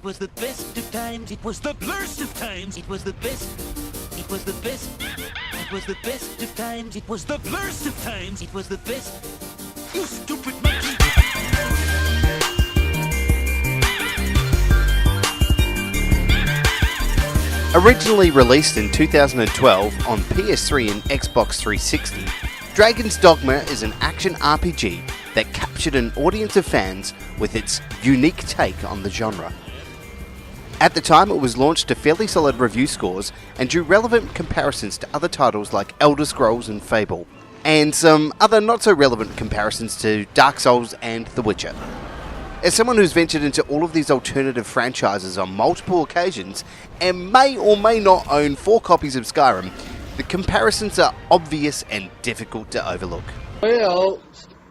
It was the best of times. It was the blurst of times. It was the best. It was the best. It was the best of times. It was the blurst of times. It was the best. You stupid monkey. Originally released in 2012 on PS3 and Xbox 360, Dragon's Dogma is an action RPG that captured an audience of fans with its unique take on the genre. At the time, it was launched to fairly solid review scores and drew relevant comparisons to other titles like Elder Scrolls and Fable, and some other not so relevant comparisons to Dark Souls and The Witcher. As someone who's ventured into all of these alternative franchises on multiple occasions and may or may not own 4 copies of Skyrim, the comparisons are obvious and difficult to overlook. Well,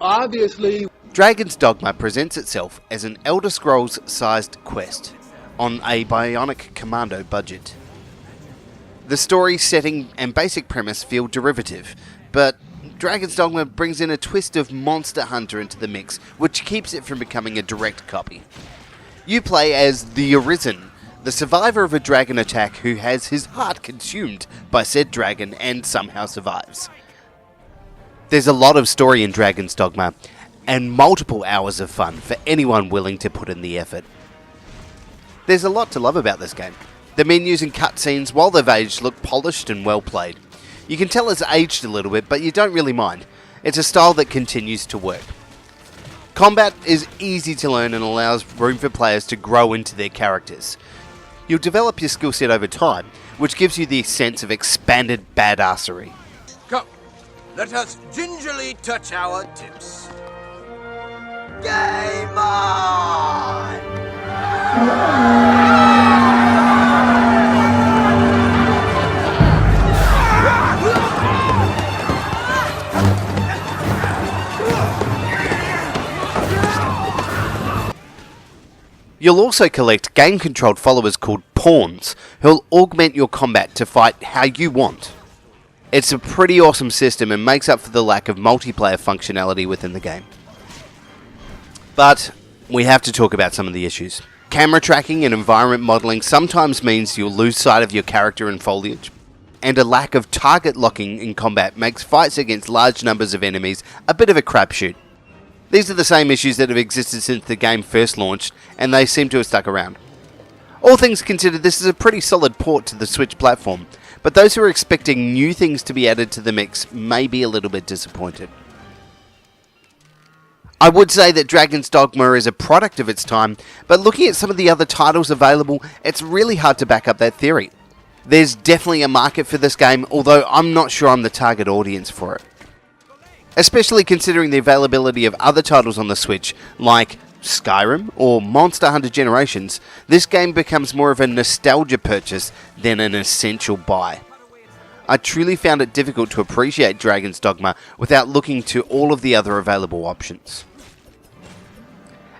obviously, Dragon's Dogma presents itself as an Elder Scrolls-sized quest on a bionic commando budget. The story, setting, and basic premise feel derivative, but Dragon's Dogma brings in a twist of Monster Hunter into the mix, which keeps it from becoming a direct copy. You play as the Arisen, the survivor of a dragon attack who has his heart consumed by said dragon and somehow survives. There's a lot of story in Dragon's Dogma, and multiple hours of fun for anyone willing to put in the effort. There's a lot to love about this game. The menus and cutscenes, while they've aged, look polished and well played. You can tell it's aged a little bit, but you don't really mind. It's a style that continues to work. Combat is easy to learn and allows room for players to grow into their characters. You'll develop your skill set over time, which gives you the sense of expanded badassery. Come, let us gingerly touch our tips. Game on! You'll also collect game-controlled followers called pawns, who'll augment your combat to fight how you want. It's a pretty awesome system and makes up for the lack of multiplayer functionality within the game. But we have to talk about some of the issues. Camera tracking and environment modelling sometimes means you'll lose sight of your character and foliage, and a lack of target locking in combat makes fights against large numbers of enemies a bit of a crapshoot. These are the same issues that have existed since the game first launched, and they seem to have stuck around. All things considered, this is a pretty solid port to the Switch platform, but those who are expecting new things to be added to the mix may be a little bit disappointed. I would say that Dragon's Dogma is a product of its time, but looking at some of the other titles available, it's really hard to back up that theory. There's definitely a market for this game, although I'm not sure I'm the target audience for it. Especially considering the availability of other titles on the Switch, like Skyrim or Monster Hunter Generations, this game becomes more of a nostalgia purchase than an essential buy. I truly found it difficult to appreciate Dragon's Dogma without looking to all of the other available options.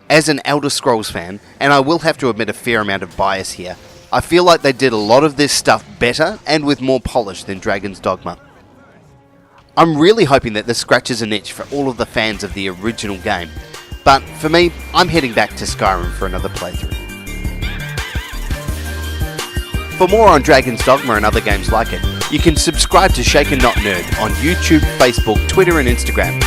As an Elder Scrolls fan, and I will have to admit a fair amount of bias here, I feel like they did a lot of this stuff better and with more polish than Dragon's Dogma. I'm really hoping that this scratches an itch for all of the fans of the original game, but for me, I'm heading back to Skyrim for another playthrough. For more on Dragon's Dogma and other games like it, you can subscribe to Shaken Not Nerd on YouTube, Facebook, Twitter and Instagram,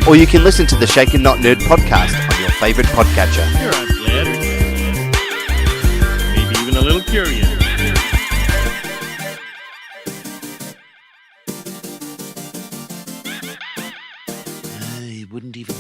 or you can listen to the Shaken Not Nerd podcast on your favourite podcatcher. You're unflattered. Maybe even a little curious. I wouldn't even